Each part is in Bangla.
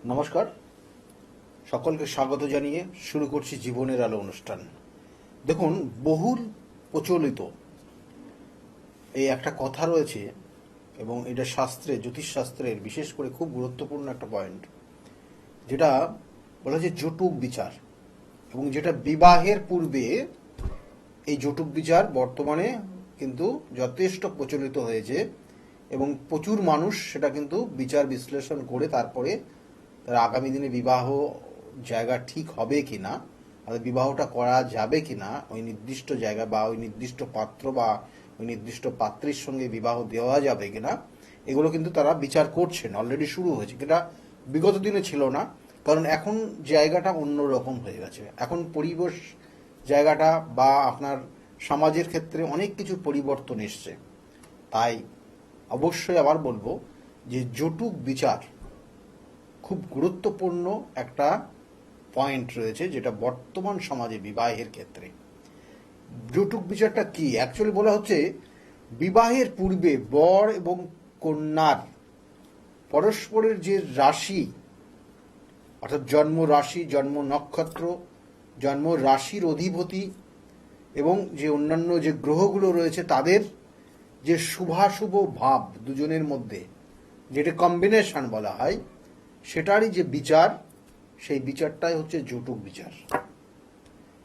নমস্কার, সকলকে স্বাগত জানিয়ে শুরু করছি জীবনের আলো অনুষ্ঠান। দেখুন, বহুল প্রচলিত এই একটা কথা রয়েছে এবং এটা শাস্ত্রে, জ্যোতিষশাস্ত্রের বিশেষ করে খুব গুরুত্বপূর্ণ একটা পয়েন্ট, যেটা বলা হয় জটুক বিচার, এবং যেটা বিবাহের পূর্বে এই জটুক বিচার বর্তমানে কিন্তু যথেষ্ট প্রচলিত হয়েছে এবং প্রচুর মানুষ সেটা কিন্তু বিচার বিশ্লেষণ করে তারপরে তার আগামী দিনে বিবাহ জায়গা ঠিক হবে কি না, বিবাহটা করা যাবে কি না, ওই নির্দিষ্ট জায়গা বা ওই নির্দিষ্ট পাত্র বা ওই নির্দিষ্ট পাত্রীর সঙ্গে বিবাহ দেওয়া যাবে কি না, এগুলো কিন্তু তারা বিচার করছেন, অলরেডি শুরু হয়েছে। এটা বিগত দিনে ছিল না, কারণ এখন জায়গাটা অন্যরকম হয়ে গেছে। এখন পরিবেশ জায়গাটা বা আপনার সমাজের ক্ষেত্রে অনেক কিছু পরিবর্তন এসছে। তাই অবশ্যই আবার বলবো যে জটুক বিচার খুব গুরুত্বপূর্ণ একটা পয়েন্ট রয়েছে, যেটা বর্তমান সমাজে বিবাহের ক্ষেত্রে। জটুক বিচারটা কি অ্যাকচুয়ালি বলা হচ্ছে, বিবাহের পূর্বে বর এবং কন্যার পরস্পরের যে রাশি, অর্থাৎ জন্ম রাশি, জন্ম নক্ষত্র, জন্ম রাশির অধিপতি এবং যে অন্যান্য যে গ্রহগুলো রয়েছে তাদের যে শুভাশুভ ভাব দুজনের মধ্যে, যেটা কম্বিনেশন বলা হয়, সেটারই যে বিচার, সেই বিচারটাই হচ্ছে জটুক বিচার।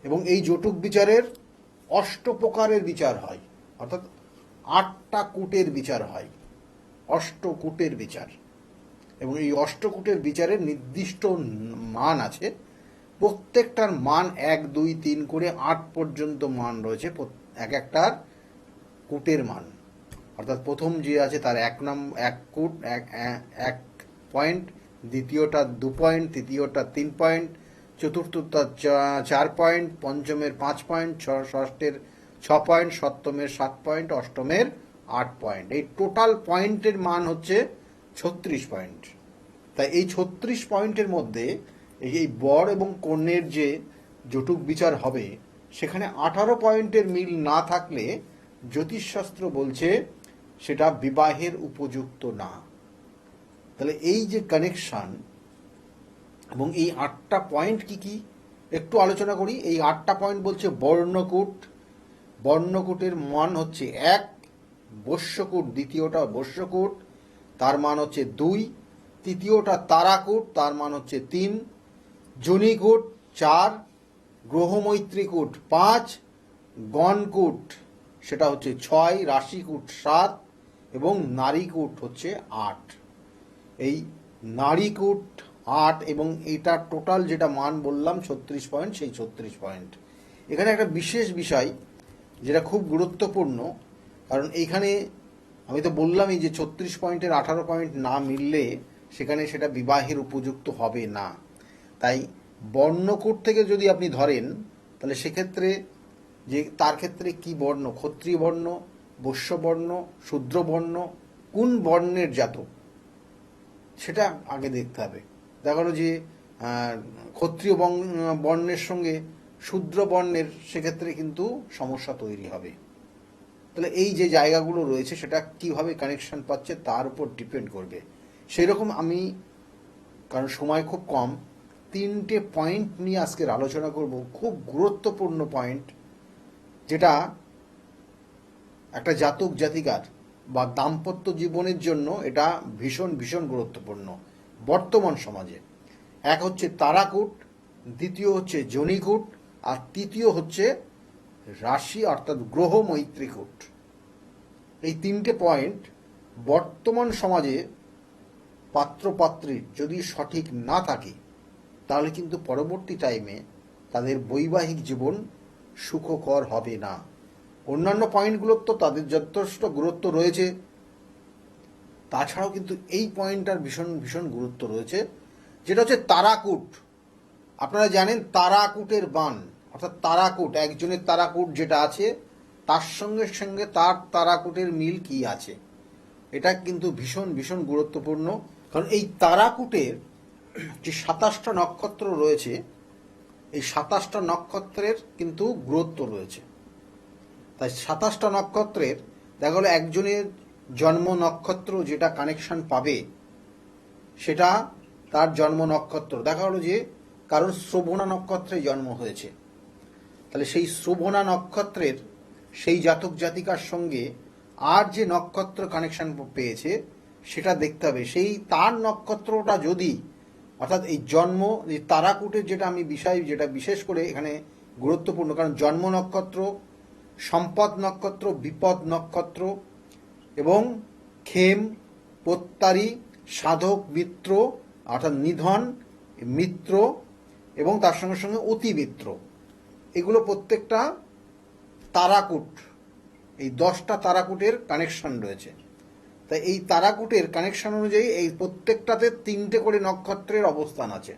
এবং এই জটুক বিচারের অষ্টপ্রকারের বিচার হয়, অর্থাৎ 8টা কূটের বিচার হয়, অষ্টকূটের বিচার। এবং এই অষ্টকূটের বিচারের নির্দিষ্ট মান আছে, প্রত্যেকটার মান 1, 2, 3 করে 8 পর্যন্ত মান রয়েছে এক একটার কূটের মান। অর্থাৎ প্রথম যে আছে তার 1 কূট 1 পয়েন্ট, দ্বিতীয়টা 2 পয়েন্ট, তৃতীয়টা 3 পয়েন্ট, চতুর্থটা 4 পয়েন্ট, পঞ্চমের 5 পয়েন্ট, ষষ্ঠের 6 পয়েন্ট, সপ্তমের 7 পয়েন্ট, অষ্টমের 8 পয়েন্ট। এই টোটাল পয়েন্টের মান হচ্ছে 36 পয়েন্ট। তাই এই 36 পয়েন্টের মধ্যে এই বর এবং কন্যের যে জটুক বিচার হবে, সেখানে 18 পয়েন্টের মিল না থাকলে জ্যোতিষশাস্ত্র বলছে সেটা বিবাহের উপযুক্ত না। তাহলে এই যে কানেকশন এবং এই 8টা পয়েন্ট কি কি একটু আলোচনা করি। এই 8টা পয়েন্ট বলছে বর্ণকূট, বর্ণকূটের মান হচ্ছে 1, বস্যকূট দ্বিতীয়টা বস্যকূট, তার মান হচ্ছে 2, তৃতীয়টা তারাকূট, তার মান হচ্ছে 3, যোনিকূট 4, গ্রহমৈত্রীকূট 5, গণকূট সেটা হচ্ছে 6, রাশিকূট 7 এবং নারীকূট হচ্ছে 8। এই নারীকূট 8 এবং এটা টোটাল যেটা মান বললাম 36 পয়েন্ট, সেই 36 পয়েন্ট। এখানে একটা বিশেষ বিষয় যেটা খুব গুরুত্বপূর্ণ, কারণ এইখানে আমি তো বললামই যে 36 পয়েন্টের 18 পয়েন্ট না মিললে সেখানে সেটা বিবাহের উপযুক্ত হবে না। তাই বর্ণকূট থেকে যদি আপনি ধরেন, তাহলে সেক্ষেত্রে যে তার ক্ষেত্রে কি বর্ণ, ক্ষত্রিয় বর্ণ, বৈশ্য বর্ণ, শূদ্র বর্ণ, কোন বর্ণের জাতক সেটা আগে দেখতে হবে। দেখা গেল যে ক্ষত্রিয় বর্ণের সঙ্গে শূদ্র বর্ণের, সেক্ষেত্রে কিন্তু সমস্যা তৈরি হবে। তাহলে এই যে জায়গাগুলো রয়েছে সেটা কিভাবে কানেকশন পাচ্ছে তার উপর ডিপেন্ড করবে। সেই রকম আমি, কারণ সময় খুব কম, 3টে পয়েন্ট নিয়ে আজকের আলোচনা করব, খুব গুরুত্বপূর্ণ পয়েন্ট, যেটা একটা জাতক জাতিকার বা দাম্পত্য জীবনের জন্য এটা ভীষণ ভীষণ গুরুত্বপূর্ণ বর্তমান সমাজে। এক হচ্ছে তারাকূট, দ্বিতীয় হচ্ছে যোনিকূট, আর তৃতীয় হচ্ছে রাশি অর্থাৎ গ্রহ মৈত্রীকূট। এই 3টে পয়েন্ট বর্তমান সমাজে পাত্রপাত্রীর যদি সঠিক না থাকে, তাহলে কিন্তু পরবর্তী টাইমে তাদের বৈবাহিক জীবন সুখকর হবে না। অন্যান্য পয়েন্টগুলোর তো তাদের যথেষ্ট গুরুত্ব রয়েছে, তাছাড়াও কিন্তু এই পয়েন্টটার ভীষণ ভীষণ গুরুত্ব রয়েছে, যেটা হচ্ছে তারাকূট। আপনারা জানেন তারাকূটের বান, অর্থাৎ তারাকূট, একজনের তারাকূট যেটা আছে তার সঙ্গে সঙ্গে তার তারাকূটের মিল কি আছে, এটা কিন্তু ভীষণ ভীষণ গুরুত্বপূর্ণ। কারণ এই তারাকূটের যে 27টা নক্ষত্র রয়েছে, এই 27টা নক্ষত্রের কিন্তু গুরুত্ব রয়েছে। তাই 27টা নক্ষত্রের দেখা গেলো একজনের জন্ম নক্ষত্র যেটা কানেকশন পাবে, সেটা তার জন্ম নক্ষত্র দেখা হলো যে কারণ শ্রবণা নক্ষত্রে জন্ম হয়েছে, তাহলে সেই শ্রবণা নক্ষত্রের সেই জাতক জাতিকার সঙ্গে আর যে নক্ষত্র কানেকশন পেয়েছে সেটা দেখতে হবে। সেই তার নক্ষত্রটা যদি অর্থাৎ এই জন্ম এই তারাকুটের যেটা আমি যেটা বিশেষ করে এখানে গুরুত্বপূর্ণ, কারণ জন্ম নক্ষত্র, সম্পদ নক্ষত্র, বিপদ নক্ষত্র এবং খেম, পোত্তারি, সাধক, মিত্র অর্থাৎ নিধন, মিত্র এবং তার সঙ্গে সঙ্গে অতি মিত্র, এগুলো প্রত্যেকটা তারাকুট, এই 10টা তারাকুটের কানেকশন রয়েছে। তাই এই তারাকুটের কানেকশন অনুযায়ী এই প্রত্যেকটাতে 3টে করে নক্ষত্রের অবস্থান আছে।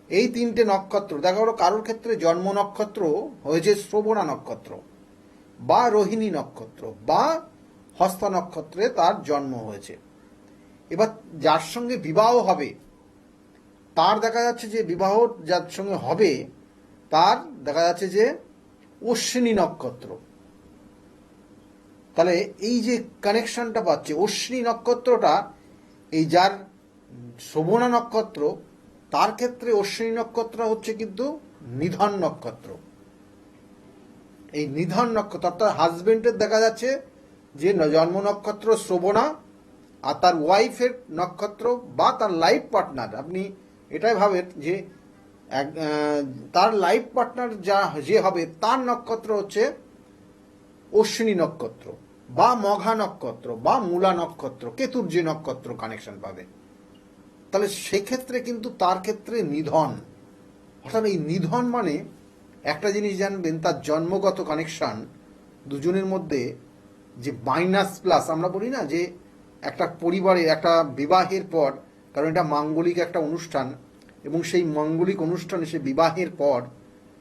এই 3টে নক্ষত্র দেখা গেলো কারোর ক্ষেত্রে জন্ম নক্ষত্র হয়েছে শ্রবণা নক্ষত্র বা রোহিণী নক্ষত্র বা হস্তা নক্ষত্রে তার জন্ম হয়েছে। এবার যার সঙ্গে বিবাহ হবে তার দেখা যাচ্ছে যে বিবাহ যার সঙ্গে হবে তার দেখা যাচ্ছে যে অশ্বিনী নক্ষত্র। তাহলে এই যে কানেকশনটা পাচ্ছে অশ্বিনী নক্ষত্রটা, এই যার শ্রবণা নক্ষত্র তার ক্ষেত্রে অশ্বিনী নক্ষত্র হচ্ছে কিন্তু নিধন নক্ষত্র। এই নিধন নক্ষত্র অর্থাৎ হাজবেন্ডের দেখা যাচ্ছে যে জন্ম নক্ষত্র শ্রবণা আর তার ওয়াইফের নক্ষত্র বা তার লাইফ পার্টনার, আপনি এটাই ভাবেন যে তার লাইফ পার্টনার যে হবে তার নক্ষত্র হচ্ছে অশ্বিনী নক্ষত্র বা মঘা নক্ষত্র বা মূলা নক্ষত্র, কেতুর যে নক্ষত্র কানেকশন পাবে। তাহলে সেক্ষেত্রে কিন্তু তার ক্ষেত্রে নিধন, অর্থাৎ এই নিধন মানে একটা জিনিস জানবেন, তার জন্মগত কানেকশন দুজনের মধ্যে যে মাইনাস প্লাস আমরা বলি না, যে একটা পরিবারে একটা বিবাহের পর, কারণ এটা মাঙ্গলিক একটা অনুষ্ঠান এবং সেই মাঙ্গলিক অনুষ্ঠানে সে বিবাহের পর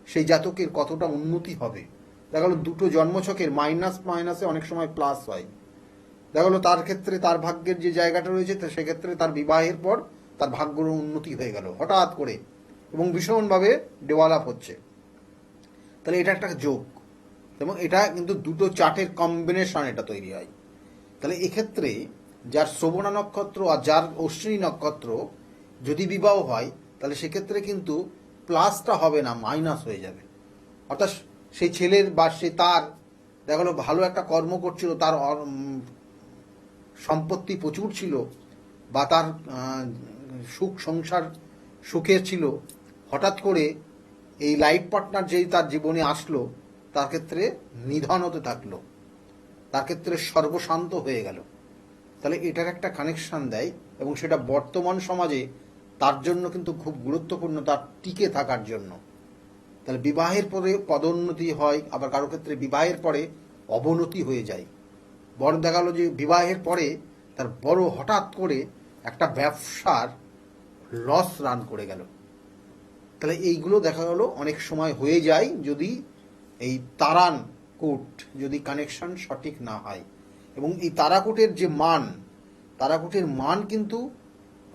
সেই জাতকের কতটা উন্নতি হবে। দেখা গেলো দুটো জন্মছকের মাইনাস মাইনাসে অনেক সময় প্লাস হয়। দেখা গেলো তার ক্ষেত্রে তার ভাগ্যের যে জায়গাটা রয়েছে সেক্ষেত্রে তার বিবাহের পর তার ভাগ্যের উন্নতি হয়ে গেল হঠাৎ করে এবং ভীষণভাবে ডেভেলপ হচ্ছে। তাহলে এটা একটা যোগ এবং এটা কিন্তু দুটো চার্টের কম্বিনেশন এটা তৈরি হয়। তাহলে এক্ষেত্রে যার শ্রবণা নক্ষত্র আর যার অশ্বিনী নক্ষত্র যদি বিবাহ হয় তাহলে সেক্ষেত্রে কিন্তু প্লাসটা হবে না, মাইনাস হয়ে যাবে। অর্থাৎ সেই ছেলের বা সে তার দেখা গেলো ভালো একটা কর্ম করছিল, তার সম্পত্তি প্রচুর ছিল বা তার সুখ সংসার সুখের ছিল, হঠাৎ করে এই লাইফ পার্টনার যেই তার জীবনে আসলো তার ক্ষেত্রে নিধন হতে থাকলো, তার ক্ষেত্রে সর্বশান্ত হয়ে গেল। তাহলে এটার একটা কানেকশন দেয় এবং সেটা বর্তমান সমাজে তার জন্য কিন্তু খুব গুরুত্বপূর্ণ, তার টিকে থাকার জন্য। তাহলে বিবাহের পরে পদোন্নতি হয়, আবার কারো ক্ষেত্রে বিবাহের পরে অবনতি হয়ে যায়। বড় দেখা গেলো যে বিবাহের পরে তার বড় হঠাৎ করে একটা ব্যবসার লস রান করে গেল। তাহলে এইগুলো দেখা গেলো অনেক সময় হয়ে যায় যদি এই তারাকুট যদি কানেকশন সঠিক না হয়। এবং এই তারাকুটের যে মান, তারাকুটের মান কিন্তু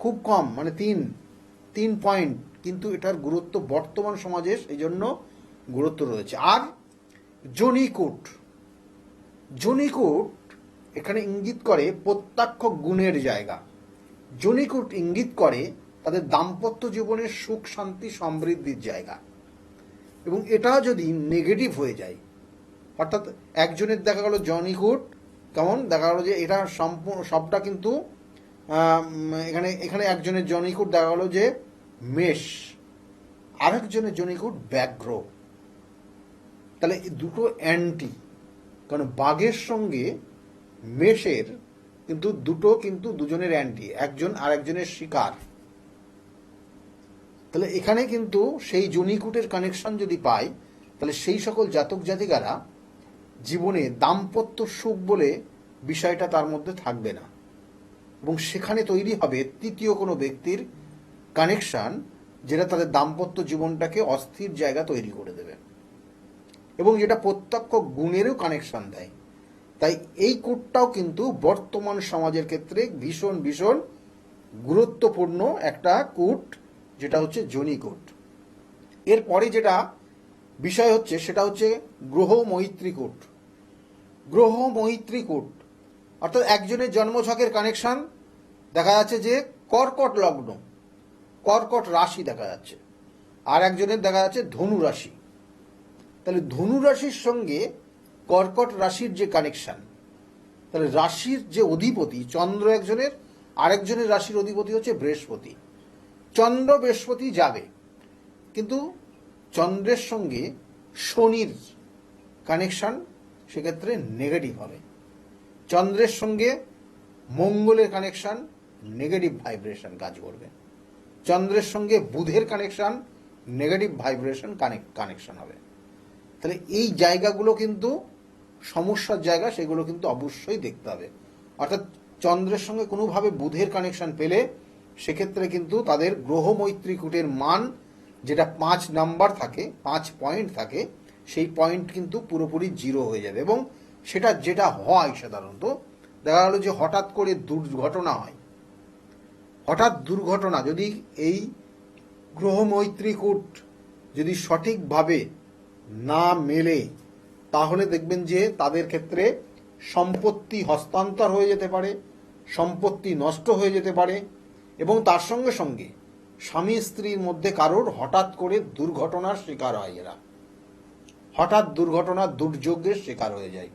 খুব কম, মানে 3 পয়েন্ট, কিন্তু এটার গুরুত্ব বর্তমান সমাজে এই জন্য গুরুত্ব রয়েছে। আর জনিকুট, জনিকুট এখানে ইঙ্গিত করে প্রত্যক্ষ গুণের জায়গা। জনিকুট ইঙ্গিত করে তাদের দাম্পত্য জীবনের সুখ শান্তি সমৃদ্ধির জায়গা। এবং এটা যদি নেগেটিভ হয়ে যায়, অর্থাৎ একজনের দেখা গেল জনিকুট কেমন দেখা গেল যে এটা সম্পূর্ণ সবটা কিন্তু এখানে একজনের জনিকুট দেখা গেল যে মেষ, আরেকজনের জনিকুট ব্যাঘ্র। তাহলে দুটো অ্যান্টি, কারণ বাঘের সঙ্গে মেষের কিন্তু দুজনের অ্যান্টি, একজন আরেকজনের শিকার। তাহলে এখানে কিন্তু সেই জনিকুটের কানেকশন যদি পায় তাহলে সেই সকল জাতক জাতিকারা জীবনে দাম্পত্য সুখ বলে বিষয়টা তার মধ্যে থাকবে না এবং সেখানে তৈরি হবে তৃতীয় কোনো ব্যক্তির কানেকশন, যেটা তাদের দাম্পত্য জীবনটাকে অস্থির জায়গা তৈরি করে দেবে এবং যেটা প্রত্যক্ষ গুণেরও কানেকশন দেয়। তাই এই কোডটাও কিন্তু বর্তমান সমাজের ক্ষেত্রে ভীষণ ভীষণ গুরুত্বপূর্ণ একটা কোড, যেটা হচ্ছে জনিকুট। এরপরে যেটা বিষয় হচ্ছে সেটা হচ্ছে গ্রহ মৈত্রী কোড। গ্রহ মৈত্রী কোড অর্থাৎ একজনের জন্মছকের কানেকশন দেখা যাচ্ছে যে কর্কট লগ্ন কর্কট রাশি দেখা যাচ্ছে, আর একজনের দেখা যাচ্ছে ধনু রাশি। তাহলে ধনু রাশির সঙ্গে কর্কট রাশির যে কানেকশন, তাহলে রাশির যে অধিপতি চন্দ্র একজনের, আরেকজনের রাশির অধিপতি হচ্ছে বৃহস্পতি। চন্দ্র বৃহস্পতি যাবে, কিন্তু চন্দ্রের সঙ্গে শনির কানেকশন সেক্ষেত্রে নেগেটিভ হবে। চন্দ্রের সঙ্গে মঙ্গলের কানেকশন নেগেটিভ ভাইব্রেশন কাজ করবে। চন্দ্রের সঙ্গে বুধের কানেকশন নেগেটিভ ভাইব্রেশন কানেকশন হবে। তাহলে এই জায়গাগুলো কিন্তু সমস্যার জায়গা, সেগুলো কিন্তু অবশ্যই দেখতে হবে। অর্থাৎ চন্দ্রের সঙ্গে কোনোভাবে বুধের কানেকশন পেলে সেক্ষেত্রে কিন্তু তাদের গ্রহ মৈত্রীকূটের মান যেটা 5 নাম্বার থাকে, 5 পয়েন্ট থাকে, সেই পয়েন্ট কিন্তু পুরোপুরি জিরো হয়ে যাবে। এবং সেটা যেটা হয় সাধারণত দেখা গেল যে হঠাৎ করে দুর্ঘটনা হয়। হঠাৎ দুর্ঘটনা যদি এই গ্রহ মৈত্রীকূট যদি সঠিকভাবে না মেলে, তাহলে দেখবেন যে তাদের ক্ষেত্রে সম্পত্তি হস্তান্তর হয়ে যেতে পারে, সম্পত্তি নষ্ট হয়ে যেতে পারে, এবং তার সঙ্গে সঙ্গে স্বামী স্ত্রীর মধ্যে কারোর হঠাৎ করে দুর্ঘটনার শিকার হয়। এরা হঠাৎ দুর্ঘটনার দুর্যোগের শিকার হয়ে যায়।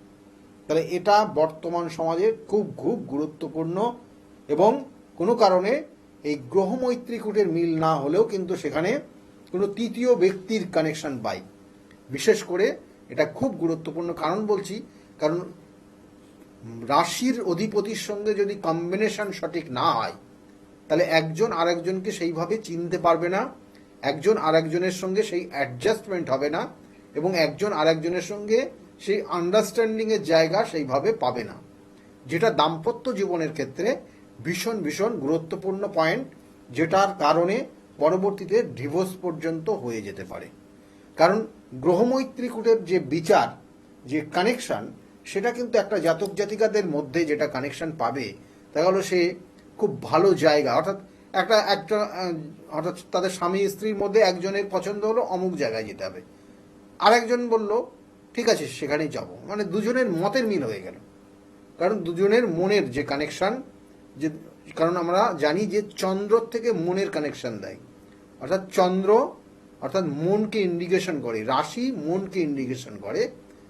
তাহলে এটা বর্তমান সমাজে খুব খুব গুরুত্বপূর্ণ। এবং কোনো কারণে এই গ্রহ মৈত্রীকূটের মিল না হলেও কিন্তু সেখানে কোনো তৃতীয় ব্যক্তির কানেকশন পাই। বিশেষ করে এটা খুব গুরুত্বপূর্ণ। কারণ বলছি, কারণ রাশির অধিপতির সঙ্গে যদি কম্বিনেশন সঠিক না হয়, তাহলে একজন আরেকজনকে সেইভাবে চিনতে পারবে না, একজন আরেকজনের সঙ্গে সেই অ্যাডজাস্টমেন্ট হবে না, এবং একজন আরেকজনের সঙ্গে সেই আন্ডারস্ট্যান্ডিংয়ের জায়গা সেইভাবে পাবে না, যেটা দাম্পত্য জীবনের ক্ষেত্রে ভীষণ ভীষণ গুরুত্বপূর্ণ পয়েন্ট, যেটার কারণে পরবর্তীতে ডিভোর্স পর্যন্ত হয়ে যেতে পারে। কারণ গ্রহমৈত্রীকূটের যে বিচার, যে কানেকশন, সেটা কিন্তু একটা জাতক জাতিকাদের মধ্যে যেটা কানেকশন পাবে, দেখা গেলো সে খুব ভালো জায়গা, অর্থাৎ একটা অর্থাৎ তাদের স্বামী স্ত্রীর মধ্যে একজনের পছন্দ হলো অমুক জায়গায় যেতে হবে, আরেকজন বলল ঠিক আছে সেখানেই যাব, মানে দুজনের মতের মিল হয়ে গেল। কারণ দুজনের মনের যে কানেকশন, যে কারণ আমরা জানি যে চন্দ্র থেকে মনের কানেকশন দেয়, অর্থাৎ চন্দ্র অর্থাৎ মনকে ইন্ডিকেশন করে, রাশি মনকে ইন্ডিকেশন করে।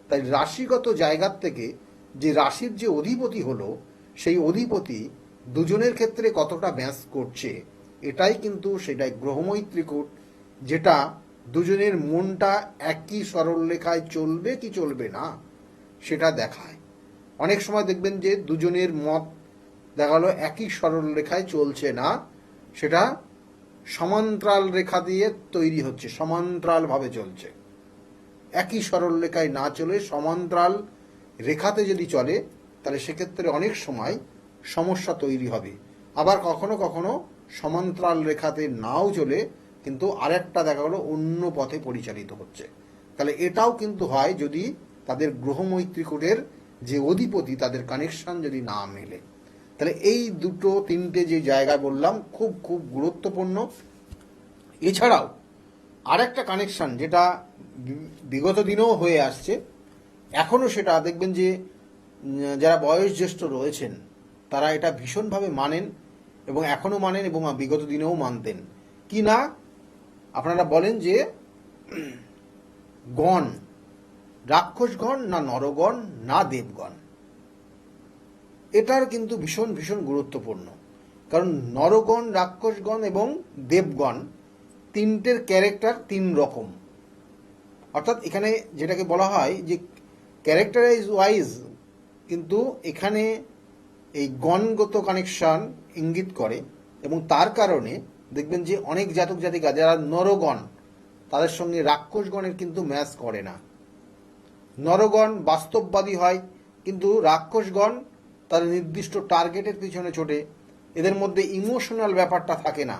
তাই রাশিগত জায়গার থেকে যে রাশির যে অধিপতি হলো, সেই অধিপতি দুজনের ক্ষেত্রে কতটা ম্যাচ করছে, এটাই কিন্তু সেটাই গ্রহমৈত্রীকূট, যেটা দুজনের মনটা একই সরলরেখায় চলবে কি চলবে না সেটা দেখায়। অনেক সময় দেখবেন যে দুজনের মত দেখা গেল একই সরলরেখায় চলছে না, সেটা সমান্তরাল রেখা দিয়ে তৈরি হচ্ছে, সমান্তরালভাবে চলছে। একই সরলরেখায় না চলে সমান্তরাল রেখাতে যদি চলে, তাহলে সেক্ষেত্রে অনেক সময় সমস্যা তৈরি হবে। আবার কখনো কখনো সমান্তরাল রেখাতে নাও চলে, কিন্তু আরেকটা দেখা গেলো অন্য পথে পরিচালিত হচ্ছে। তাহলে এটাও কিন্তু হয় যদি তাদের গ্রহমৈত্রীকূটের যে অধিপতি তাদের কানেকশন যদি না মেলে। তাহলে এই দুটো তিনটে যে জায়গা বললাম খুব খুব গুরুত্বপূর্ণ। এছাড়াও আরেকটা কানেকশন যেটা বিগত দিনেও হয়ে আসছে, এখনও সেটা দেখবেন যে যারা বয়োজ্যেষ্ঠ রয়েছেন তারা এটা ভীষণভাবে মানেন, এবং এখনও মানেন, এবং বিগত দিনেও মানতেন। কি না, আপনারা বলেন যে গণ, রাক্ষসগণ না নরগণ না দেবগণ, এটার কিন্তু ভীষণ ভীষণ গুরুত্বপূর্ণ। কারণ নরগণ, রাক্ষসগণ এবং দেবগণ তিনটের ক্যারেক্টার তিন রকম। অর্থাৎ এখানে যেটাকে বলা হয় যে ক্যারেক্টারাইজ ওয়াইজ, কিন্তু এখানে এই গণগত কানেকশন ইঙ্গিত করে, এবং তার কারণে দেখবেন যে অনেক জাতক জাতিকা যারা নরগণ, তাদের সঙ্গে রাক্ষসগণের কিন্তু ম্যাচ করে না। নরগণ বাস্তববাদী হয়, কিন্তু রাক্ষসগণ তাদের নির্দিষ্ট টার্গেটের পিছনে ছোটে, এদের মধ্যে ইমোশনাল ব্যাপারটা থাকে না।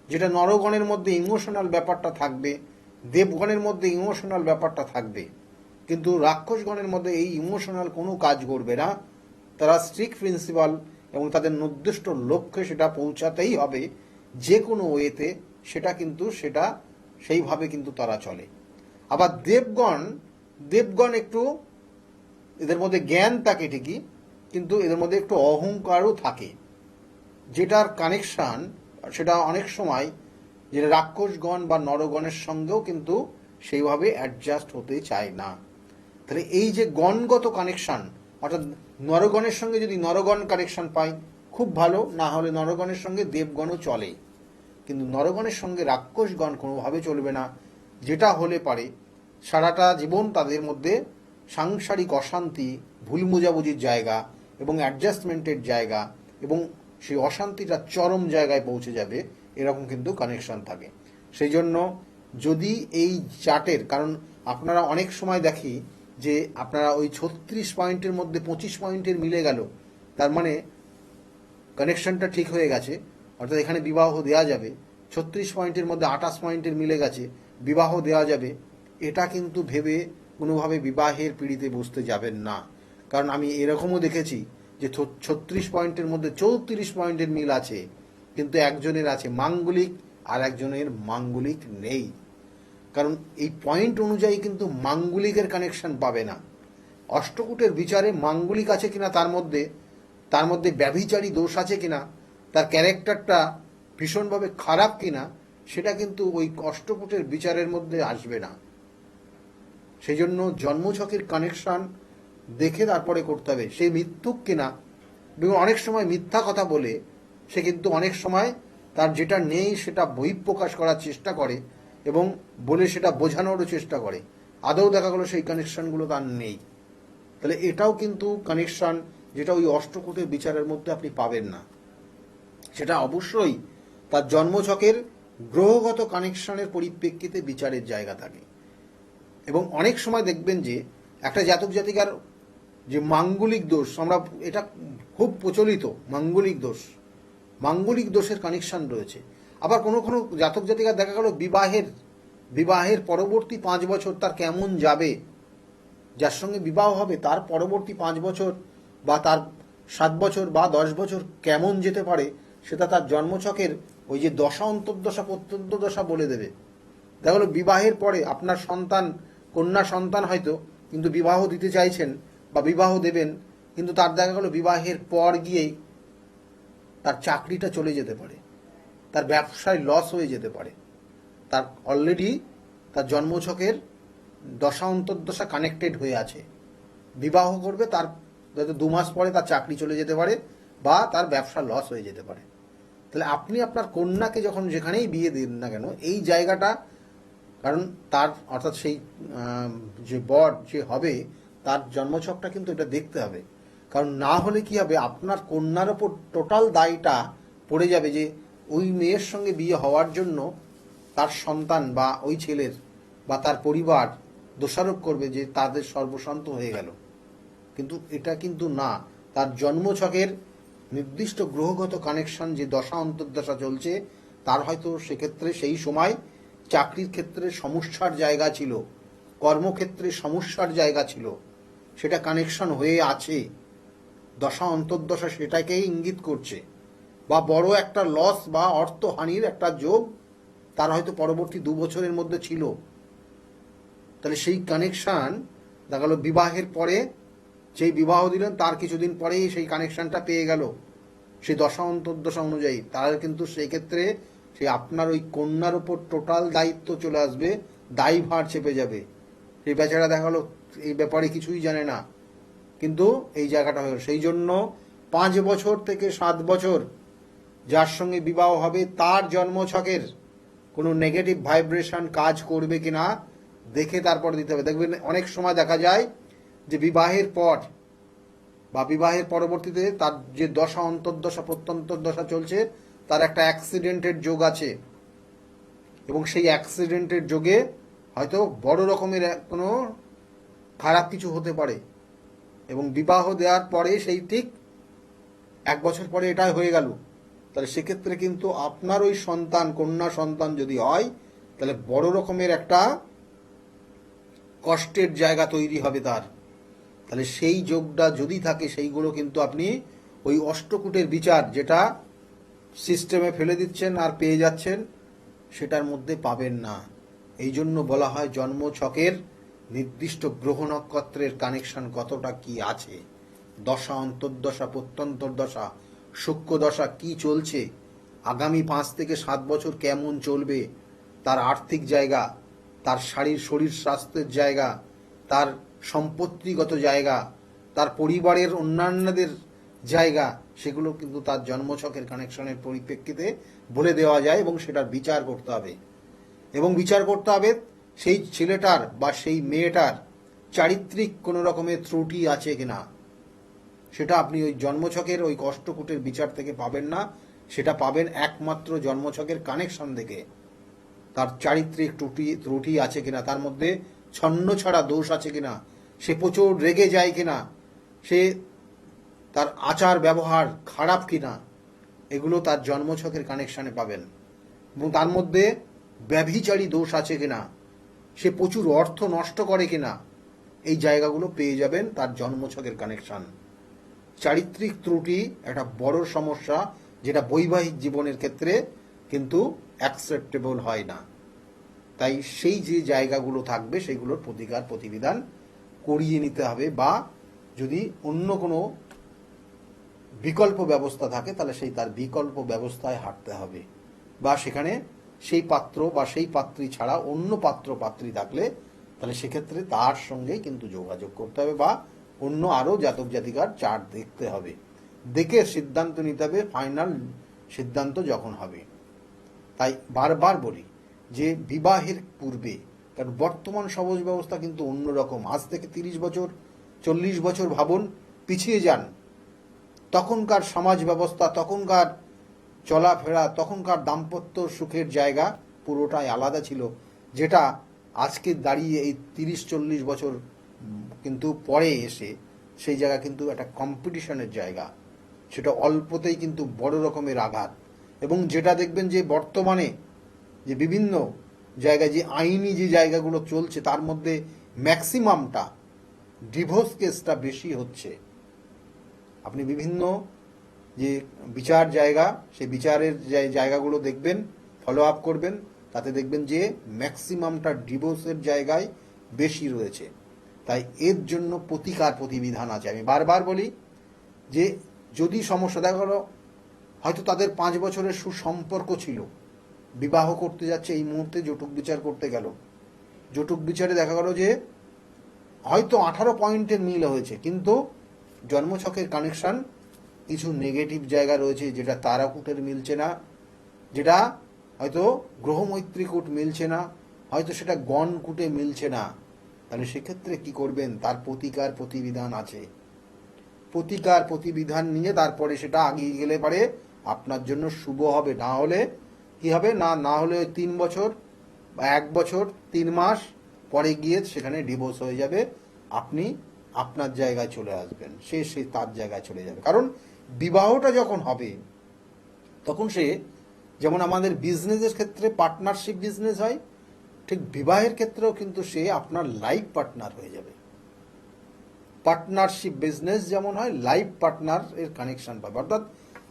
যেটা নরগণের মধ্যে ইমোশনাল ব্যাপারটা থাকবে, দেবগণের মধ্যে ইমোশনাল ব্যাপারটা থাকবে, কিন্তু রাক্ষসগণের মধ্যে এই ইমোশনাল কোনো কাজ করবে না। তারা স্ট্রিক্ট প্রিন্সিপাল, এবং তাদের নির্দিষ্ট লক্ষ্যে সেটা পৌঁছাতেই হবে যে কোনো ওয়েতে, সেটা সেইভাবে কিন্তু তারা চলে। আবার দেবগণ একটু, এদের মধ্যে জ্ঞান থাকে ঠিকই, কিন্তু এদের মধ্যে একটু অহংকারও থাকে, যেটার কানেকশন সেটা অনেক সময় যেটা রাক্ষসগণ বা নরগণের সঙ্গেও কিন্তু সেইভাবে অ্যাডজাস্ট হতে চায় না। তাহলে এই যে গণগত কানেকশন, অর্থাৎ নরগণের সঙ্গে যদি নরগণ কানেকশন পাই খুব ভালো, না হলে নরগণের সঙ্গে দেবগণও চলে, কিন্তু নরগণের সঙ্গে রাক্ষসগণ কোনোভাবে চলবে না। যেটা হলে পারে সারাটা জীবন তাদের মধ্যে সাংসারিক অশান্তি, ভুল বোঝাবুঝির জায়গা এবং অ্যাডজাস্টমেন্টের জায়গা, এবং সেই অশান্তিটা চরম জায়গায় পৌঁছে যাবে, এরকম কিন্তু কানেকশন থাকে। সেই জন্য যদি এই চার্টের, কারণ আপনারা অনেক সময় দেখি যে আপনারা ওই 36 পয়েন্টের মধ্যে 25 পয়েন্টের মিলে গেল, তার মানে কানেকশনটা ঠিক হয়ে গেছে, অর্থাৎ এখানে বিবাহ দেওয়া যাবে। 36 পয়েন্টের মধ্যে 28 পয়েন্টের মিলে গেছে, বিবাহ দেওয়া যাবে। এটা কিন্তু ভেবে কোনোভাবে বিবাহের পিঁড়িতে বসতে যাবেন না। কারণ আমি এরকমও দেখেছি যে 36 পয়েন্টের মধ্যে 34 পয়েন্টের মিল আছে, কিন্তু একজনের আছে মাঙ্গলিক আর একজনের মাঙ্গলিক নেই। কারণ এই পয়েন্ট অনুযায়ী কিন্তু মাঙ্গলিকের কানেকশন পাবে না। অষ্টকূটের বিচারে মাঙ্গলিক আছে কিনা, তার মধ্যে ব্যভিচারী দোষ আছে কিনা, তার ক্যারেক্টারটা ভীষণভাবে খারাপ কিনা, সেটা কিন্তু ওই অষ্টকূটের বিচারের মধ্যে আসবে না। সেই জন্য জন্মছকের কানেকশন দেখে তারপরে করতে হবে। সে মিথ্যুক কিনা, এবং অনেক সময় মিথ্যা কথা বলে সে কিন্তু অনেক সময় তার যেটা নেই সেটা বহিঃপ্রকাশ করার চেষ্টা করে এবং বলে সেটা বোঝানোরও চেষ্টা করে, আদৌ দেখা গেলো সেই কানেকশনগুলো তার নেই। তাহলে এটাও কিন্তু কানেকশন যেটা ওই অষ্টকূটের বিচারের মধ্যে আপনি পাবেন না। সেটা অবশ্যই তার জন্মছকের গ্রহগত কানেকশনের পরিপ্রেক্ষিতে বিচারের জায়গা থাকে। এবং অনেক সময় দেখবেন যে একটা জাতক জাতিকার যে মাঙ্গলিক দোষ, আমরা এটা খুব প্রচলিত, মাঙ্গলিক দোষের কানেকশন রয়েছে। আবার কোনো কোনো জাতক জাতিকার দেখা গেল বিবাহের পরবর্তী 5 বছর তার কেমন যাবে, যার সঙ্গে বিবাহ হবে তার পরবর্তী 5 বছর বা তার 7 বছর বা 10 বছর কেমন যেতে পারে, সেটা তার জন্মছকের ওই যে দশা অন্তর্দশা প্রত্যন্তদশা বলে দেবে। দেখা গেলো বিবাহের পরে আপনার সন্তান, কন্যা সন্তান হয়তো, কিন্তু বিবাহ দিতে চাইছেন বা বিবাহ দেবেন, কিন্তু তার দেখা গেলো বিবাহের পর গিয়েই তার চাকরিটা চলে যেতে পারে, তার ব্যবসায় লস হয়ে যেতে পারে। তার অলরেডি তার জন্মছকের দশা অন্তর্দশা কানেক্টেড হয়ে আছে। বিবাহ করবে, তার হয়তো 2 মাস পরে তার চাকরি চলে যেতে পারে বা তার ব্যবসা লস হয়ে যেতে পারে। তাহলে আপনি আপনার কন্যাকে যখন যেখানেই বিয়ে দিন না কেন, এই জায়গাটা, কারণ তার অর্থাৎ সেই যে বর যে হবে তার জন্মছকটা কিন্তু এটা দেখতে হবে। কারণ না হলে কি হবে, আপনার কন্যার ওপর টোটাল দায়টা পড়ে যাবে যে ওই মেয়ের সঙ্গে বিয়ে হওয়ার জন্য তার সন্তান বা ওই ছেলের বা তার পরিবার দোষারোপ করবে যে তাদের সর্বশান্ত হয়ে গেল। কিন্তু এটা কিন্তু না, তার জন্মছকের নির্দিষ্ট গ্রহগত কানেকশন যে দশা অন্তর্দশা চলছে, তার হয়তো সেক্ষেত্রে সেই সময় চাকরির ক্ষেত্রে সমস্যার জায়গা ছিল, কর্মক্ষেত্রে সমস্যার জায়গা ছিল, সেটা কানেকশন হয়ে আছে, দশা অন্তর্দশা সেটাকেই ইঙ্গিত করছে, বা বড় একটা লস বা অর্থহানির একটা যোগ তার হয়তো পরবর্তী 2 বছরের মধ্যে ছিল। তাহলে সেই কানেকশন দেখা গেল বিবাহের পরে, সেই বিবাহ দিলেন তার কিছুদিন পরেই সেই কানেকশনটা পেয়ে গেল সেই দশা অন্তর্দশা অনুযায়ী, তাহলে কিন্তু সেই ক্ষেত্রে সেই আপনার ওই কন্যার উপর টোটাল দায়িত্ব চলে আসবে, দায়ভার চেপে যাবে। সেই বেচারা দেখা গেলো এই ব্যাপারে কিছুই জানে না, কিন্তু এই জায়গাটা হয়ে গেল। সেই জন্য 5 বছর থেকে 7 বছর যার সঙ্গে বিবাহ হবে তার জন্মছকের কোনো নেগেটিভ ভাইব্রেশন কাজ করবে কিনা দেখে তারপর দিতে হবে। দেখবেন অনেক সময় দেখা যায় যে বিবাহের পর বা বিবাহের পরবর্তীতে তার যে দশা অন্তর্দশা প্রত্যন্তর্দশা চলছে, তার একটা অ্যাক্সিডেন্টের যোগ আছে, এবং সেই অ্যাক্সিডেন্টের যোগে হয়তো বড় রকমের কোনো খারাপ কিছু হতে পারে, এবং বিবাহ দেওয়ার পরে সেই ঠিক 1 বছর পরে এটাই হয়ে গেল। তাহলে সেক্ষেত্রে কিন্তু আপনার ওই সন্তান, কন্যা সন্তান যদি হয়, তাহলে বড় রকমের একটা কষ্টের জায়গা তৈরি হবে তার। তাহলে সেই যোগটা যদি থাকে, সেইগুলো কিন্তু আপনি ওই অষ্টকূটের বিচার যেটা সিস্টেমে ফেলে দিচ্ছেন আর পেয়ে যাচ্ছেন, সেটার মধ্যে পাবেন না। এই জন্য বলা হয় জন্মছকের নির্দিষ্ট গ্রহ নক্ষত্রের কানেকশন কতটা কি আছে, দশা অন্তর্দশা প্রত্যন্তর্দশা সূক্ষ্ম দশা কি চলছে, আগামী 5 থেকে 7 বছর কেমন চলবে, তার আর্থিক জায়গা, তার শরীর স্বাস্থ্যের জায়গা, তার সম্পত্তিগত জায়গা, তার পরিবারের অন্যান্যদের জায়গা, সেগুলো কিন্তু তার জন্মছকের কানেকশনের পরিপ্রেক্ষিতে বলে দেওয়া যায় এবং সেটার বিচার করতে হবে। এবং বিচার করতে হবে সেই ছেলেটার বা সেই মেয়েটার চারিত্রিক কোনো রকমের ত্রুটি আছে কিনা। সেটা আপনি ওই জন্মছকের ওই কষ্টকূটের বিচার থেকে পাবেন না, সেটা পাবেন একমাত্র জন্মছকের কানেকশন থেকে। তার চারিত্রিক ত্রুটি আছে কিনা, তার মধ্যে ছন্ন ছাড়া দোষ আছে কিনা, সে প্রচুর রেগে যায় কিনা, সে তার আচার ব্যবহার খারাপ কিনা, এগুলো তার জন্মছকের কানেকশনে পাবেন। এবং তার মধ্যে ব্যভিচারী দোষ আছে কিনা, সে প্রচুর অর্থ নষ্ট করে কিনা, এই জায়গাগুলো পেয়ে যাবেন তার জন্মছকের কানেকশন। চারিত্রিক ত্রুটি একটা বড় সমস্যা, যেটা বৈবাহিক জীবনের ক্ষেত্রে কিন্তু অ্যাকসেপ্টেবল হয় না। তাই সেই যে জায়গাগুলো থাকবে সেগুলোর প্রতিকার প্রতিবিধান করিয়ে নিতে হবে, বা যদি অন্য কোনো বিকল্প ব্যবস্থা থাকে তাহলে সেই তার বিকল্প ব্যবস্থায় হাঁটতে হবে, বা সেখানে সেই পাত্র বা সেই পাত্রী ছাড়া অন্য পাত্র পাত্রী থাকলে তাহলে সেক্ষেত্রে তার সঙ্গে কিন্তু যোগাযোগ করতে হবে, বা অন্য আরও জাতক জাতিকার চার্ট দেখতে হবে, দেখে সিদ্ধান্ত নিতে হবে, ফাইনাল সিদ্ধান্ত যখন হবে। তাই বারবার বলি যে বিবাহের পূর্বে, কারণ বর্তমান সমাজ ব্যবস্থা কিন্তু অন্যরকম। আজ থেকে 30 বছর 40 বছর ভাবুন, পিছিয়ে যান, তখনকার সমাজ ব্যবস্থা, তখনকার চলাফেরা, তখনকার দাম্পত্য সুখের জায়গা পুরোটাই আলাদা ছিল, যেটা আজকে দাঁড়িয়ে এই 30-40 বছর কিন্তু পরে এসে সেই জায়গা কিন্তু একটা কম্পিটিশনের জায়গা, সেটা অল্পতেই কিন্তু বড় রকমের আঘাত। এবং যেটা দেখবেন যে বর্তমানে যে বিভিন্ন জায়গায় যে আইনি যে জায়গাগুলো চলছে তার মধ্যে ম্যাক্সিমামটা ডিভোর্স কেসটা বেশি হচ্ছে। আপনি বিভিন্ন যে বিচার জায়গা, সেই বিচারের জায়গাগুলো দেখবেন, ফলো আপ করবেন, তাতে দেখবেন যে ম্যাক্সিমামটা ডিভোর্সের জায়গায় বেশি রয়েছে। তাই এর জন্য প্রতিকার প্রতিবিধান আছে। আমি বারবার বলি যে যদি সমস্যা দেখা গেল হয়তো তাদের 5 বছরের সুসম্পর্ক ছিল, বিবাহ করতে যাচ্ছে, এই মুহূর্তে জটুক বিচার করতে গেল, জটুক বিচারে দেখা গেল যে হয়তো 18 পয়েন্টের মিল হয়েছে, কিন্তু জন্মছকের কানেকশন কিছু নেগেটিভ জায়গা রয়েছে, যেটা তারাকূটের মিলছে না, যেটা হয়তো গ্রহমৈত্রীকূট মিলছে না, হয়তো সেটা গণকূটে মিলছে না। তাহলে সেক্ষেত্রে কি করবেন, তার প্রতিকার প্রতিবিধান আছে। প্রতিকার প্রতিবিধান নিয়ে তারপরে সেটা আগিয়ে গেলে পারে আপনার জন্য শুভ হবে। না হলে কি হবে, না হলে 3 বছর বা 1 বছর 3 মাস পরে গিয়ে সেখানে ডিভোর্স হয়ে যাবে, আপনি আপনার জায়গায় চলে আসবেন, সে তার জায়গায় চলে যাবে। কারণ বিবাহটা যখন হবে তখন সে, যেমন আমাদের বিজনেসের ক্ষেত্রে পার্টনারশিপ বিজনেস হয়, ঠিক বিবাহের ক্ষেত্রেও কিন্তু সে আপনার লাইফ পার্টনার হয়ে যাবে। পার্টনারশিপ বিজনেস যেমন হয়, লাইফ পার্টনার এর কানেকশন পাবে, অর্থাৎ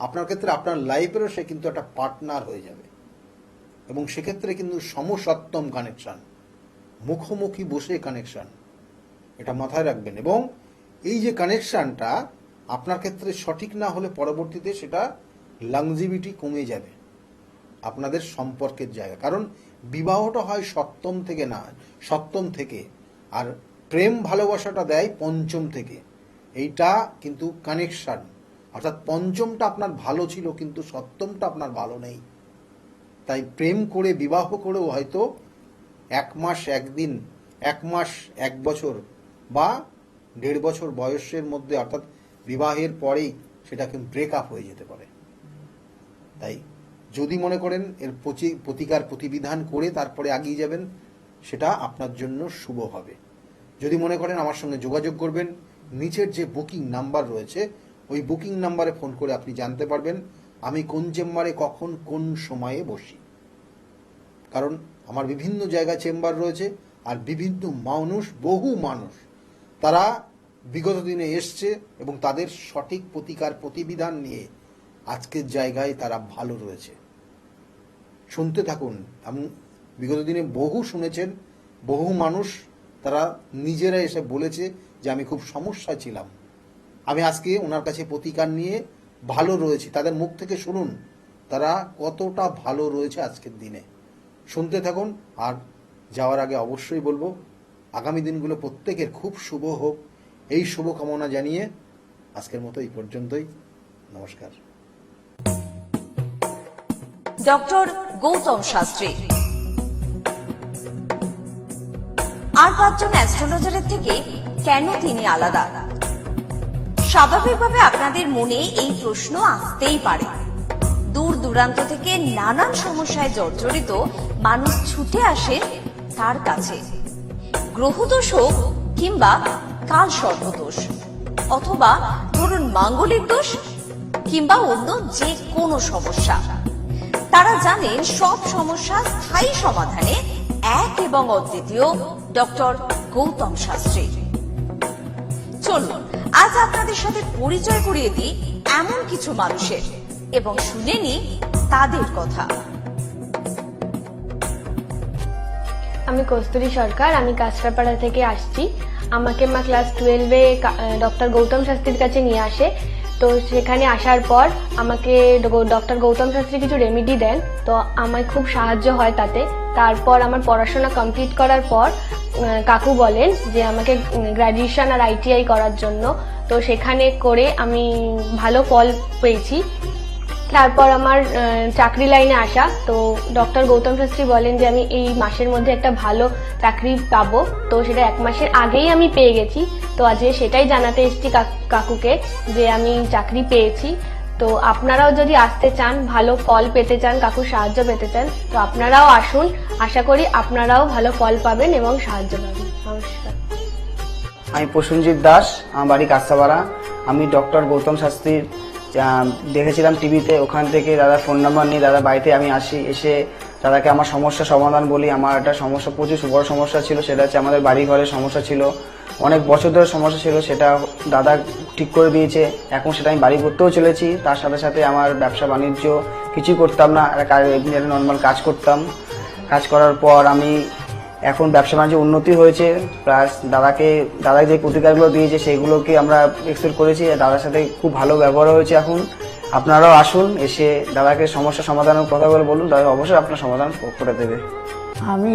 আপনার ক্ষেত্রে আপনার লাইফেরও সে কিন্তু একটা পার্টনার হয়ে যাবে। এবং সেক্ষেত্রে কিন্তু সমসত্তম কানেকশন, মুখোমুখি বসে কানেকশন, এটা মাথায় রাখবেন। এবং এই যে কানেকশনটা আপনার ক্ষেত্রে সঠিক না হলে পরবর্তীতে সেটা লংজিভিটি কমে যাবে আপনাদের সম্পর্কের জায়গা। কারণ বিবাহটা হয় সপ্তম থেকে, না সপ্তম থেকে, আর প্রেম ভালোবাসাটা দেয় পঞ্চম থেকে। এইটা কিন্তু কানেকশন, অর্থাৎ পঞ্চমটা আপনার ভালো ছিল কিন্তু সপ্তমটা আপনার ভালো নেই। তাই প্রেম করে বিবাহ করেও হয়তো 1 মাস 1 দিন, 1 মাস 1 বছর বা 1.5 বছর বয়সের মধ্যে, অর্থাৎ বিবাহের পরেই সেটা কিন্তু ব্রেকআপ হয়ে যেতে পারে। তাই যদি মনে করেন এর প্রতিকার প্রতিবিধান করে তারপরে এগিয়ে যাবেন, সেটা আপনার জন্য শুভ হবে। যদি মনে করেন আমার সঙ্গে যোগাযোগ করবেন, নিচের যে বুকিং নাম্বার রয়েছে ওই বুকিং নাম্বারে ফোন করে আপনি জানতে পারবেন আমি কোন চেম্বারে কখন কোন সময়ে বসি। কারণ আমার বিভিন্ন জায়গায় চেম্বার রয়েছে, আর বিভিন্ন মানুষ, বহু মানুষ তারা বিগত দিনে এসছে এবং তাদের সঠিক প্রতিকার প্রতিবিধান নিয়ে আজকের জায়গায় তারা ভালো রয়েছে। শুনতে থাকুন, এবং বিগত দিনে বহু শুনেছেন, বহু মানুষ তারা নিজেরা এসে বলেছে যে আমি খুব সমস্যায় ছিলাম, আমি আজকে ওনার কাছে প্রতিকার নিয়ে ভালো রয়েছি। তাদের মুখ থেকে শুনুন তারা কতটা ভালো রয়েছে আজকের দিনে। শুনতে থাকুন। আর যাওয়ার আগে অবশ্যই বলবো, আগামী দিনগুলো প্রত্যেকের খুব শুভ হোক, এই শুভকামনা জানিয়ে আজকের মতো এই পর্যন্তই। নমস্কার। ডক্টর গৌতম শাস্ত্রী আর 5 জন অ্যাস্ট্রোলজারের থেকে কেন তিনি আলাদা? স্বাভাবিকভাবে আপনাদের মনে এই প্রশ্ন আসতেই পারে। দূর দূরান্ত থেকে নানান সমস্যায় জর্জরিত মানুষ ছুটে আসে তার কাছে। গ্রহদোষ হোক কিংবা কাল সর্পদোষ, অথবা ধরুন মাঙ্গলিক দোষ কিংবা অন্য যে কোনো সমস্যা, তারা জানেন সব সমস্যার স্থায়ী সমাধানে এক এবং অদ্বিতীয় ডক্টর গৌতম শাস্ত্রী। চলুন আজ আপনাদের সাথে পরিচয় করিয়ে দিই এমন কিছু মানুষের এবং শুনে নিই তাদের কথা। আমি কস্তুরী সরকার, আমি কাঁচরাপাড়া থেকে আসছি। আমাকে মা ক্লাস 12-এ ডক্টর গৌতম শাস্ত্রীর কাছে নিয়ে আসে। তো সেখানে আসার পর আমাকে ডক্টর গৌতম শাস্ত্রী কিছু রেমেডি দেন, তো আমার খুব সাহায্য হয় তাতে। তারপর আমার পড়াশোনা কমপ্লিট করার পর কাকু বলেন যে আমাকে গ্র্যাজুয়েশন আর ITI করার জন্য। তো সেখানে করে আমি ভালো ফল পেয়েছি। তারপর আমার চাকরি লাইনে আসা, তো ডক্টর গৌতম শাস্ত্রী বলেন যে আমি এই মাসের মধ্যে একটা ভালো চাকরি পাবো। তো সেটা 1 মাসের আগেই আমি পেয়ে গেছি। তো আজকে সেটাই জানাতে এসেছি কাকুকে যে আমি চাকরি পেয়েছি। তো আপনারাও যদি আসতে চান, ভালো ফল পেতে চান, কাকুর সাহায্য পেতে চান, তো আপনারাও আসুন। আশা করি আপনারাও ভালো ফল পাবেন এবং সাহায্য পাবেন। নমস্কার। আমি প্রসেনজিৎ দাস, আমার বাড়ি কাঁচরাপাড়া। আমি ডক্টর গৌতম শাস্ত্রীর দেখেছিলাম টিভিতে, ওখান থেকে দাদার ফোন নাম্বার নিয়ে দাদা বাড়িতে আমি আসি। এসে দাদাকে আমার সমস্যা সমাধান বলি। আমার একটা সমস্যা, প্রচুর বড় সমস্যা ছিল, সেটা হচ্ছে আমাদের বাড়ি ঘরের সমস্যা ছিল, অনেক বছর ধরে সমস্যা ছিল, সেটা দাদা ঠিক করে দিয়েছে। এখন সেটা আমি বাড়ি করতেও চলেছি। তার সাথে সাথে আমার ব্যবসা বাণিজ্য কিছুই করতাম না, নর্মাল কাজ করতাম। কাজ করার পর আমি এখন ব্যবসা বাণিজ্য উন্নতি হয়েছে, প্লাস দাদা যে প্রতিকারগুলো দিয়েছে সেগুলোকে আমরা এক্সপেক্ট করেছি। দাদার সাথে খুব ভালো ব্যবহার হয়েছে। এখন আপনারাও আসুন, এসে দাদাকে সমস্যা সমাধানের কথা বলে বলুন, দাদা অবশ্যই আপনার সমাধান করে দেবে। আমি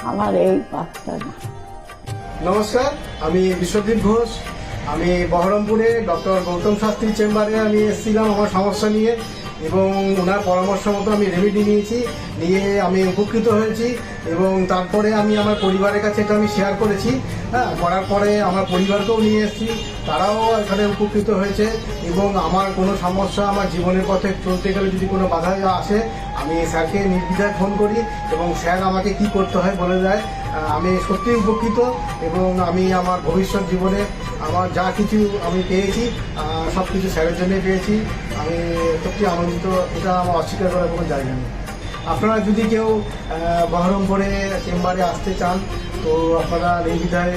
আমার এই বাচ্চা না। নমস্কার, আমি বিশ্বজিৎ ঘোষ। আমি বহরমপুরে ডক্টর গৌতম শাস্ত্রীর চেম্বারে আমি এসেছিলাম আমার সমস্যা নিয়ে, এবং ওনার পরামর্শ মতো আমি রেমেডি নিয়ে আমি উপকৃত হয়েছি। এবং তারপরে আমি আমার পরিবারের কাছে এটা আমি শেয়ার করেছি। করার পরে আমার পরিবারকেও নিয়ে এসেছি, তারাও এখানে উপকৃত হয়েছে। এবং আমার কোনো সমস্যা, আমার জীবনের পথে চলতে গেলে যদি কোনো বাধা আসে, আমি স্যারকে নির্দ্বিধায় ফোন করি এবং স্যার আমাকে কি করতে হয় বলে দেয়। আমি সত্যিই উপকৃত, এবং আমি আমার ভবিষ্যৎ জীবনে আমার যা কিছু আমি পেয়েছি সব কিছু স্যারের জন্যই পেয়েছি। আমি সত্যি আনন্দিত, এটা আমার অস্বীকার করার কোনো জায়গা নেই। আপনারা যদি কেউ বহরমপুরে চেম্বারে আসতে চান, তো আপনারা নির্দ্বিধায়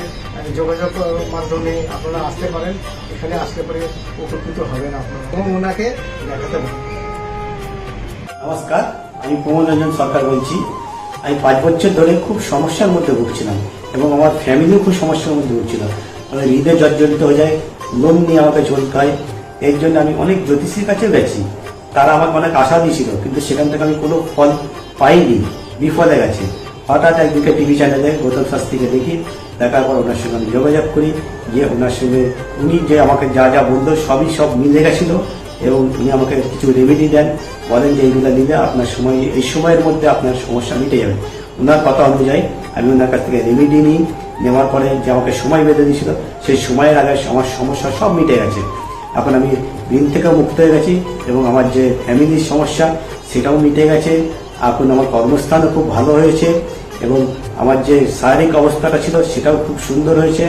যোগাযোগ মাধ্যমে আপনারা আসতে পারেন। এখানে আসতে পারে উপকৃত হবেন আপনারা, এবং ওনাকে দেখাতে পারেন। নমস্কার, আমি প্রমোদ রঞ্জন সরকার বলছি। আমি 5 বছর ধরে খুব সমস্যার মধ্যে ভুগছিলাম, এবং আমার ফ্যামিলিও খুব সমস্যার মধ্যে ভুগছিল। আমি হৃদয় জর্জরিত হয়ে যায়, লোন নিয়ে আমাকে চলতে হয়। এর জন্য আমি অনেক জ্যোতিষীর কাছে গেছি, তারা আমাকে অনেক আশা দিয়েছিল, কিন্তু সেখান থেকে আমি কোনো ফল পাইনি, বিফলে গেছে। হঠাৎ একদিকে টিভি চ্যানেলে গৌতম শাস্ত্রীকে দেখি, দেখার পর ওনার সঙ্গে আমি যোগাযোগ করি, যে ওনার সঙ্গে উনি যে আমাকে যা যা বললো সব মিলে গেছিল, এবং উনি আমাকে কিছু রেমেডি দেন, বলেন যে এইগুলো নিলে আপনার এই সময়ের মধ্যে আপনার সমস্যা মিটে যাবে। ওনার কথা অনুযায়ী আমি ওনার কাছ থেকে রেমেডি নিই, নেওয়ার পরে যে আমাকে সময় বেঁধে দিয়েছিল, সেই সময়ের আগে আমার সমস্যা সব মিটে গেছে। এখন আমি ঋণ থেকেও মুক্ত হয়ে গেছি, এবং আমার যে ফ্যামিলির সমস্যা সেটাও মিটে গেছে। এখন আমার কর্মস্থানও খুব ভালো হয়েছে, এবং আমার যে শারীরিক অবস্থাটা ছিল সেটাও খুব সুন্দর হয়েছে।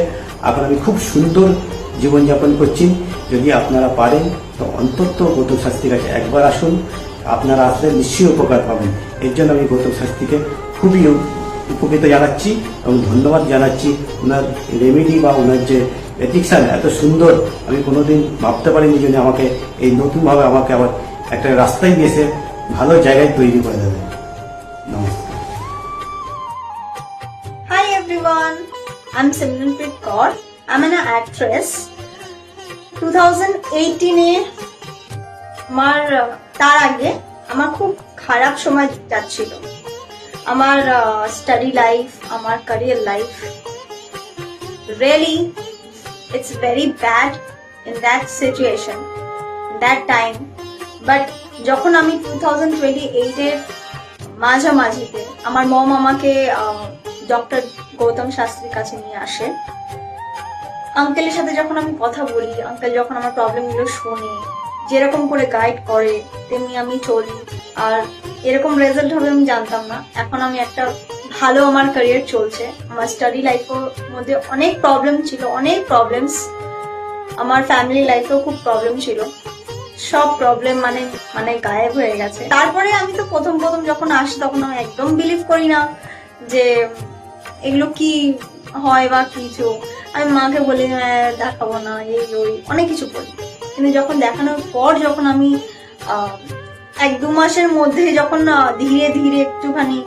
এখন আমি খুব সুন্দর জীবনযাপন করছি। যদি আপনারা পারেন তো অন্তত গৌতম শাস্ত্রীর কাছে একবার আসুন, আপনারা আসলে নিশ্চয়ই উপকার পাবেন। এর জন্য আমি গৌতম শাস্ত্রীকে খুবই উপকৃত জানাচ্ছি এবং ধন্যবাদ জানাচ্ছি। ওনার রেমেডি বা ওনার যে এডিকশন এত সুন্দর, আমি কোনোদিন ভাবতে পারিনি যে আমাকে এই নতুনভাবে আমাকে আবার একটা রাস্তায় দিয়েছে, ভালো জায়গায় তৈরি করে দেবে। নমস্কার। Hi everyone, I'm Simranpreet Kaur. I'm an actress. 2018-এ তার আগে আমার খুব খারাপ সময় যাচ্ছিল। আমার স্টাডি লাইফ, আমার career life, really it's very bad in that situation, that time. But যখন আমি 2028-এর মাঝামাঝিতে আমার মম আমাকে ডক্টর গৌতম শাস্ত্রীর কাছে নিয়ে আসে, আঙ্কেলের সাথে যখন আমি কথা বলি, আঙ্কেল যখন আমার প্রবলেমগুলো শোনে, যেরকম করে গাইড করে তেমনি আমি চলি, আর এরকম রেজাল্ট হবে আমি জানতাম না। এখন আমি একটা ভালো আমার ক্যারিয়ার চলছে। আমার স্টাডি লাইফের মধ্যে অনেক প্রবলেম ছিল, অনেক প্রবলেমস। আমার ফ্যামিলি লাইফেও খুব প্রবলেম ছিল, সব প্রবলেম মানে গায়েব হয়ে গেছে। তারপরে আমি তো প্রথম যখন আসি তখন আমি একদম বিলিভ করি না যে এগুলো কি হয় বা কিছু। আমি মাকে বলি দেখাবো না, এই ওই অনেক কিছু বলি, কিন্তু যখন দেখানোর পর যখন আমি 1-2 মাসের মধ্যে যখন ধীরে ধীরে একটুখানি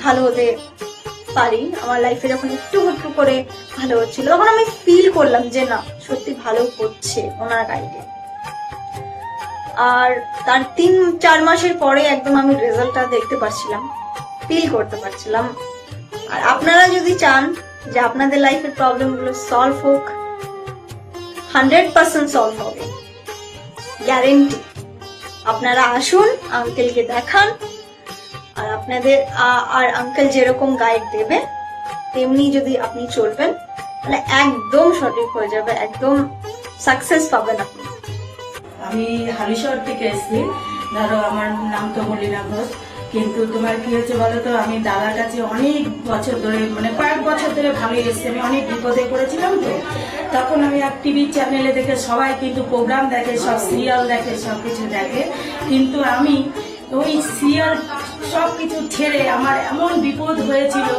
ভালো হতে পারি, আমার লাইফে যখন একটু করে ভালো হচ্ছিল, তখন আমি ফিল করলাম যে না, সত্যি ভালো হচ্ছে ওনার গাইডে। আর তার 3-4 মাসের পরে একদম আমি রেজাল্টটা দেখতে পাচ্ছিলাম, ফিল করতে পারছিলাম। আর আপনারা যদি চান যে আপনাদের লাইফের প্রবলেমগুলো সলভ হোক, 100% সলভ হবে, গ্যারেন্টি। আপনারা আসুন, আঙ্কেলকে দেখান, আর আপনাদের আর আঙ্কেল যেরকম গাইড দেবে তেমনি যদি আপনি চলবেন, তাহলে একদম সঠিক হয়ে যাবে, একদম সাকসেস পাবেন আপনি। আমি হালিশহর থেকে এসেছি। ধরো আমার নাম তো মলিনা ঘোষ, কিন্তু তোমার কি হচ্ছে বলো তো, আমি দাদার কাছে অনেক বছর ধরে কয়েক বছর ধরে ভালোই এসেছি। আমি অনেক বিপদে পড়েছিলাম, তো তখন আমি এক টিভি চ্যানেলে দেখে, সবাই কিন্তু প্রোগ্রাম দেখে, সব সিরিয়াল দেখে, সবকিছু দেখে, কিন্তু আমি ওই সিরিয়াল সবকিছু ছেড়ে আমার এমন বিপদ হয়েছিল,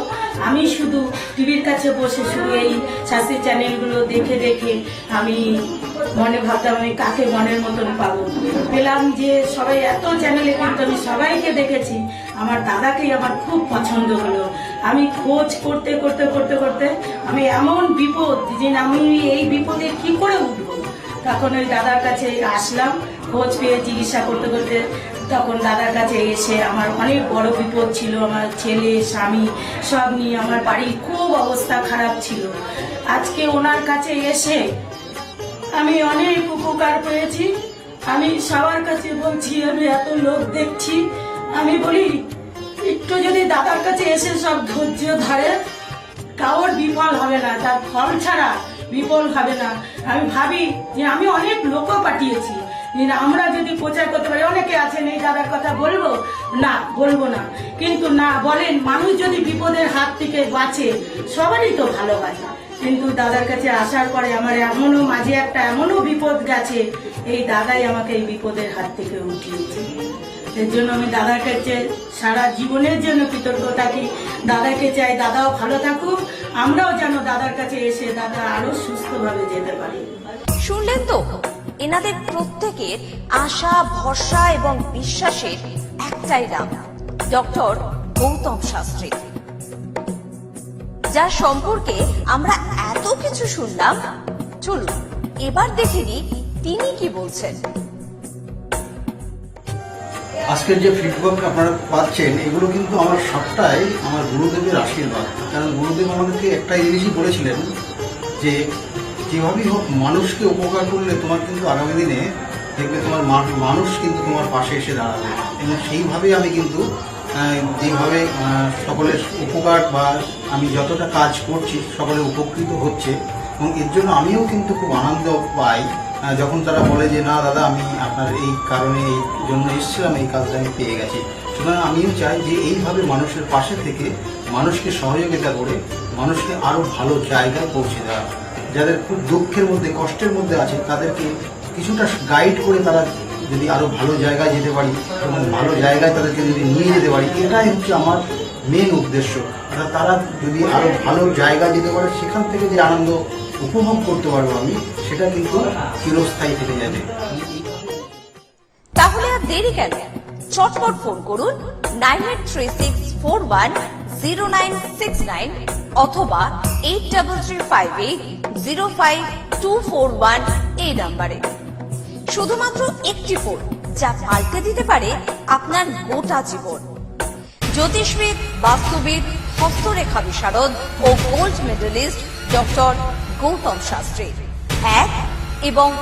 আমি শুধু টিভির কাছে বসে শুধু এই শাস্ত্রীয় চ্যানেলগুলো দেখে আমি মনে ভাবতাম আমি কাকে মনের মতন পাবো। পেলাম যে সবাই এত চ্যানেলে, কিন্তু আমি সবাইকে দেখেছি, আমার দাদাকেই আমার খুব পছন্দ হলো। আমি খোঁজ করতে আমি এমন বিপদ যে আমি এই বিপদে কি করে উঠবো, তখন ওই দাদার কাছে আসলাম। খোঁজ পেয়ে চিকিৎসা করতে তখন দাদার কাছে এসে আমার অনেক বড় বিপদ ছিল, আমার ছেলে স্বামী সব নিয়ে আমার বাড়ির খুব অবস্থা খারাপ ছিল। আজকে ওনার কাছে এসে আমি অনেক উপকার পেয়েছি। আমি সবার কাছে বলছি, আমি এত লোক দেখছি, আমি বলি একটু যদি দাদার কাছে এসে সব ধৈর্য ধরে, কারোর বিফল হবে না, তার ফল ছাড়া বিফল হবে না। আমি ভাবি যে আমি অনেক লোকও পাঠিয়েছি, আমরা যদি প্রচার করতে পারি, অনেকে আছেন এই দাদার কথা বলবো না, বলবো না, কিন্তু না বলেন, মানুষ যদি বিপদের হাত থেকে বাঁচে সবারই তো ভালো হয়। কিন্তু দাদার কাছে আসার পরে আমার এমনও মাঝে একটা এমনও বিপদ গেছে, এই দাদাই আমাকে এই বিপদের হাত থেকে উঠিয়েছে। এর জন্য আমি দাদার কাছে সারা জীবনের জন্য কৃতজ্ঞ থাকি। দাদাকে চাই দাদাও ভালো থাকুক, আমরাও যেন দাদার কাছে এসে দাদা আরো সুস্থভাবে যেতে পারি। শুনলেন তো, এনাদের প্রত্যেকের আশা, ভরসা এবং বিশ্বাসের একটাই নাম, ডক্টর গৌতম শাস্ত্রী, যার সম্পর্কে আমরা এত কিছু শুনলাম। চলুন এবার দেখে নিই তিনি কি বলছেন। আজকের যে ফিডব্যাক আপনারা পাচ্ছেন, এগুলো কিন্তু আমার সবটাই আমার গুরুদেবের আশীর্বাদ। কারণ গুরুদেব আমাদেরকে একটা জিনিসই বলেছিলেন যে যেভাবেই হোক মানুষকে উপকার করলে তোমার কিন্তু আগামী দিনে দেখবে তোমার মানুষ কিন্তু তোমার পাশে এসে দাঁড়াবে। এবং সেইভাবেই আমি কিন্তু যেভাবে সকলের উপকার বা আমি যতটা কাজ করছি সকলে উপকৃত হচ্ছে, এবং এর জন্য আমিও কিন্তু খুব আনন্দ পাই যখন তারা বলে যে না দাদা, আমি আপনার এই কারণে এই জন্য এসেছিলাম, এই কাজটা আমি পেয়ে গেছি। সুতরাং আমিও চাই যে এইভাবে মানুষের পাশে থেকে মানুষকে সহযোগিতা করে মানুষকে আরও ভালো জায়গায় পৌঁছে দেওয়া। যাদের খুব দুঃখের মধ্যে, কষ্টের মধ্যে আছে, তাদেরকে কিছুটা গাইড করে তারা যদি আরো ভালো জায়গায় যেতে পারি এবং ভালো জায়গায় তাদেরকে যদি নিয়ে যেতে পারি, এটাই হচ্ছে আমার মেন উদ্দেশ্য। অর্থাৎ তারা যদি আরো ভালো জায়গায় যেতে পারে, সেখান থেকে যে আনন্দ উপভোগ করতে পারবো আমি, সেটা কিন্তু চিরস্থায়ী থেকে যাবে। তাহলে আর দেরি কেন, চটপট ফোন করুন 9836410969 অথবা 8335805241 এই নাম্বারে। শুধুমাত্র একটি ফোন, যা পাল্টে দিতে পারে আপনার গোটা জীবন। জ্যোতিষবিদ, বাস্তুবিদ, হস্তরেখা বিশারদ ও gold medalist doctor Gautam Shastri, 1 এবং